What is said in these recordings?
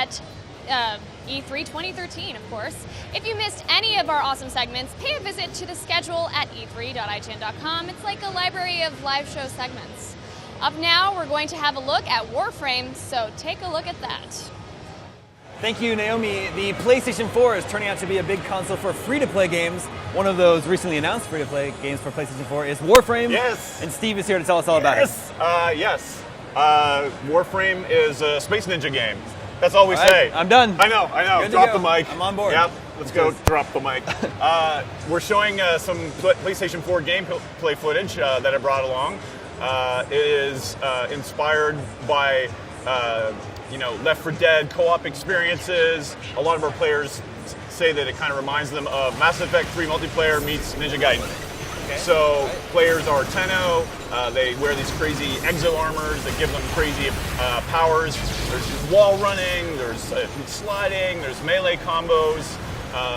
at E3 2013, of course. If you missed any of our awesome segments, pay a visit to the schedule at e3.ign.com. It's like a library of live show segments. Up now, we're going to have a look at WarFrame, so take a look at that. Thank you, Naomi. The PlayStation 4 is turning out to be a big console for free-to-play games. One of those recently announced free-to-play games for PlayStation 4 is WarFrame. Yes. And Steve is here to tell us all about it. Yes. WarFrame is a Space Ninja game. That's all we say. I'm done. I know. Good Drop to the go. mic. I'm on board. Yep. Let's go. Drop the mic. We're showing some PlayStation 4 gameplay footage that I brought along. It is inspired by Left 4 Dead co-op experiences. A lot of our players say that it kind of reminds them of Mass Effect 3 multiplayer meets Ninja Gaiden. Okay. So players are Tenno. They wear these crazy exo armors that give them crazy powers. There's wall running, there's sliding, there's melee combos,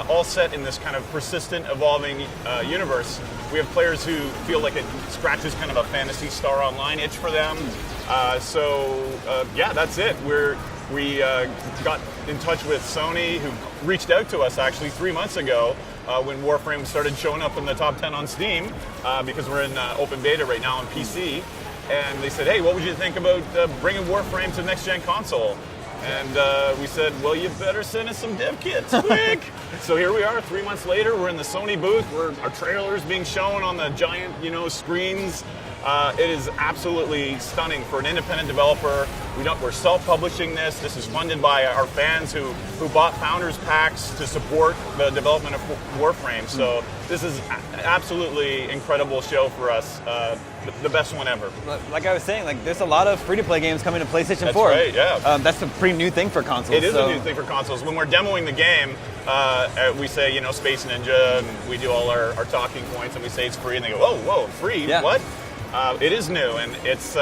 all set in this kind of persistent, evolving universe. We have players who feel like it scratches kind of a Phantasy Star Online itch for them. That's it. We got in touch with Sony, who reached out to us actually 3 months ago when WarFrame started showing up in the top 10 on Steam, because we're in open beta right now on PC. And they said, hey, what would you think about bringing WarFrame to the next-gen console? And we said, well, you better send us some dev kits, quick! So here we are, 3 months later. We're in the Sony booth. Our trailer's being shown on the giant, screens. It is absolutely stunning for an independent developer. We're self-publishing this. This is funded by our fans who bought Founders Packs to support the development of WarFrame. So this is absolutely incredible show for us. The best one ever. Like I was saying, there's a lot of free-to-play games coming to PlayStation 4. That's right, yeah. That's a pretty new thing for consoles. It is a new thing for consoles. When we're demoing the game, we say, Space Ninja, and we do all our talking points, and we say it's free, and they go, whoa, free? Yeah. What? It is new, and it's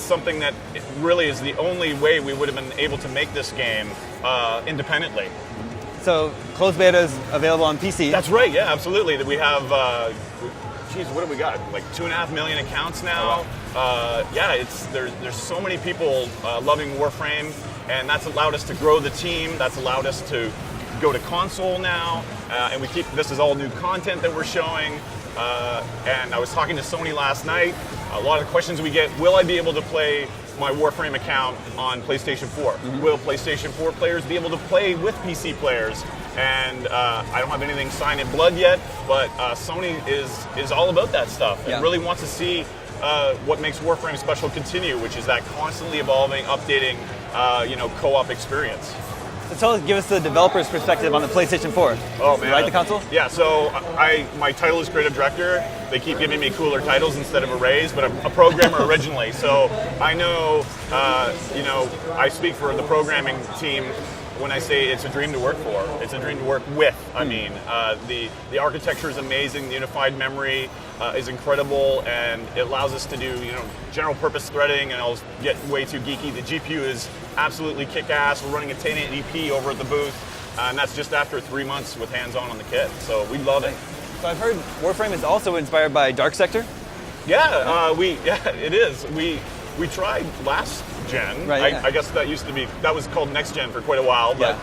something that really is the only way we would have been able to make this game independently. So closed beta is available on PC. That's right, yeah, absolutely. We have, what do we got? Like 2.5 million accounts now. Oh, wow. There's so many people loving WarFrame, and that's allowed us to grow the team. That's allowed us to go to console now, and this is all new content that we're showing. And I was talking to Sony last night. A lot of the questions we get: will I be able to play my WarFrame account on PlayStation 4? Mm-hmm. Will PlayStation 4 players be able to play with PC players? And I don't have anything signed in blood yet, but Sony is all about that stuff and really wants to see what makes WarFrame special continue, which is that constantly evolving, updating, co-op experience. So give us the developer's perspective on the PlayStation 4. Oh man, you like the console? Yeah. So my title is creative director. They keep giving me cooler titles instead of a raise, but I'm a programmer originally. So I know, I speak for the programming team when I say it's a dream to work for. It's a dream to work with. I mean, the architecture is amazing. The unified memory is incredible, and it allows us to do general purpose threading. And I'll get way too geeky. The GPU is absolutely kick-ass. We're running a 1080p over at the booth, and that's just after 3 months with hands-on the kit. So we love it. So I've heard WarFrame is also inspired by Dark Sector. Yeah, it is. We tried last gen. Right, I guess that was called next gen for quite a while. But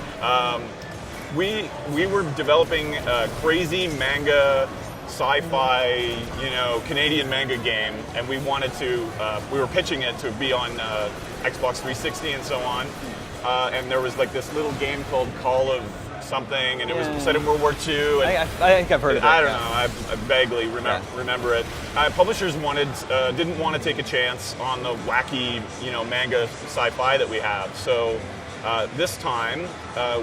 we were developing a crazy manga, sci-fi, Canadian manga game, and we were pitching it to be on Xbox 360 and so on. And there was this little game called Call of something, and it was set in World War II. And I think I've heard of it. I don't know. I vaguely remember it. Publishers didn't want to take a chance on the wacky, manga sci-fi that we have. So this time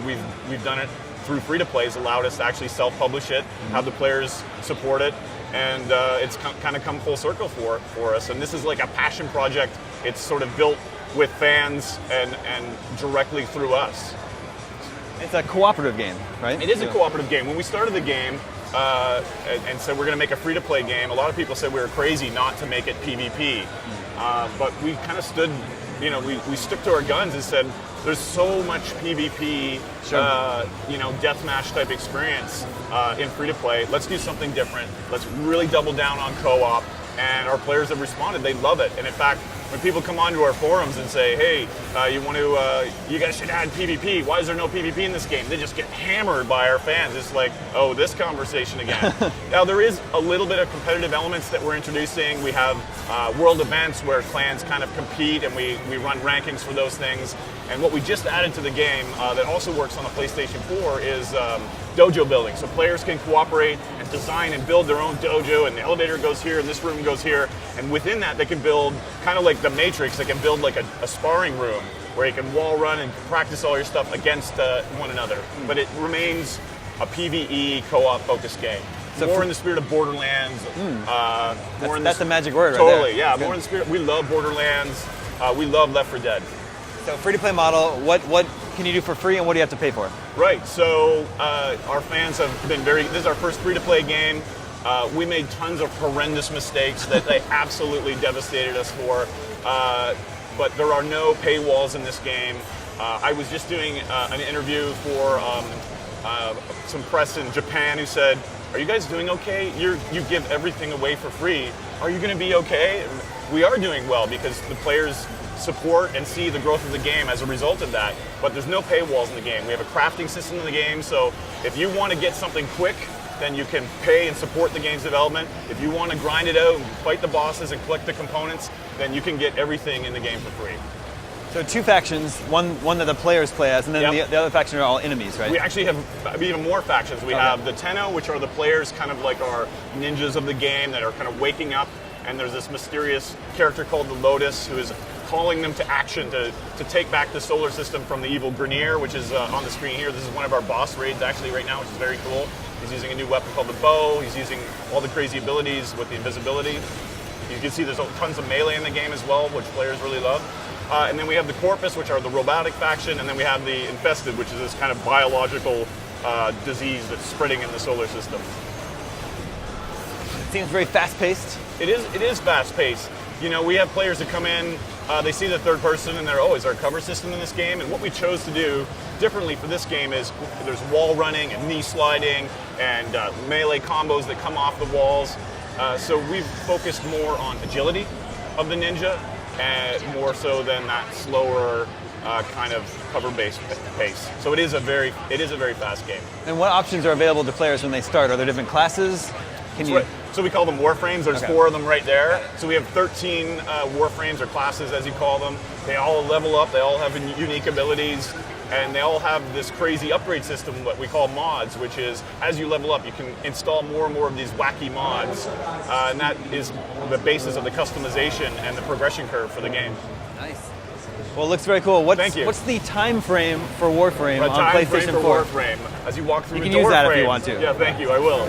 we've done it through free-to-play. Has allowed us to actually self-publish it, have the players support it, and it's kind of come full circle for us. And this is like a passion project. It's sort of built with fans and directly through us. It's a cooperative game, right? It is a cooperative game. When we started the game and said we're going to make a free-to-play game, a lot of people said we were crazy not to make it PvP. But we kind of stood, we stuck to our guns and said there's so much PvP, deathmatch type experience in free-to-play. Let's do something different. Let's really double down on co-op. And our players have responded. They love it. And in fact, when people come onto our forums and say, hey, you guys should add PvP. Why is there no PvP in this game? They just get hammered by our fans. It's like, oh, this conversation again. Now, there is a little bit of competitive elements that we're introducing. We have world events where clans kind of compete, and we run rankings for those things. And what we just added to the game that also works on the PlayStation 4 is dojo building. So players can cooperate and design and build their own dojo, and the elevator goes here and this room goes here. And within that, they can build, kind of like the Matrix, they can build like a sparring room where you can wall run and practice all your stuff against one another. But it remains a PvE co-op focused game. So more in the spirit of Borderlands. That's the magic word right totally, there. yeah. More in the spirit. We love Borderlands. We love Left 4 Dead. So free-to-play model, what can you do for free and what do you have to pay for? Right, so our fans have been this is our first free-to-play game. We made tons of horrendous mistakes that they absolutely devastated us for, but there are no paywalls in this game. I was just doing an interview for some press in Japan who said, are you guys doing okay? You give everything away for free. Are you going to be okay? And we are doing well because the players support and see the growth of the game as a result of that. But there's no paywalls in the game. We have a crafting system in the game, so if you want to get something quick, then you can pay and support the game's development. If you want to grind it out and fight the bosses and collect the components, then you can get everything in the game for free. So two factions, one that the players play as, and then the other faction are all enemies, right? We actually have even more factions. We have the Tenno, which are the players, kind of like our ninjas of the game that are kind of waking up, and there's this mysterious character called the Lotus who is calling them to action to take back the solar system from the evil Grenier, which is on the screen here. This is one of our boss raids actually right now, which is very cool. He's using a new weapon called the bow. He's using all the crazy abilities with the invisibility. You can see there's tons of melee in the game as well, which players really love. And then we have the Corpus, which are the robotic faction, and then we have the Infested, which is this kind of biological disease that's spreading in the solar system. It seems very fast-paced. It is fast-paced. You know, we have players that come in, they see the third person, and they're, oh, is there a cover system in this game? And what we chose to do differently for this game is there's wall running and knee sliding and melee combos that come off the walls. So we've focused more on agility of the ninja, and more so than that slower kind of cover-based pace. So it is a very fast game. And what options are available to players when they start? Are there different classes? So we call them Warframes. There's 4 of them right there. So we have 13 Warframes or classes, as you call them. They all level up. They all have unique abilities. And they all have this crazy upgrade system, what we call mods, which is as you level up, you can install more and more of these wacky mods. And that is the basis of the customization and the progression curve for the game. Nice. Well, it looks very cool. Thank you. What's the time frame for WarFrame on PlayStation 4? WarFrame. As you walk through the door You can use that if you want to. Yeah, thank you. I will.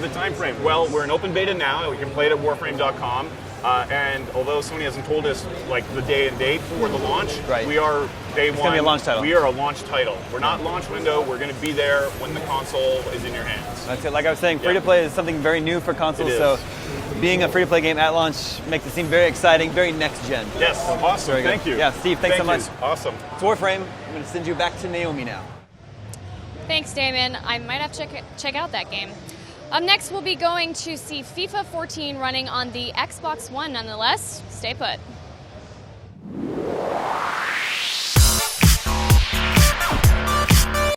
The time frame. Well, we're in open beta now. We can play it at warframe.com. And although Sony hasn't told us like the day and date for the launch, we are day one. It's going to be a launch title. We are a launch title. We're not launch window. We're going to be there when the console is in your hands. That's it. Like I was saying, free-to-play is something very new for consoles. So being a free-to-play game at launch makes it seem very exciting, very next-gen. Yes, awesome. Thank you. Yeah, Steve, thanks so much. Awesome. It's WarFrame. I'm going to send you back to Naomi now. Thanks, Damon. I might have to check out that game. Up next, we'll be going to see FIFA 14 running on the Xbox One nonetheless. Stay put.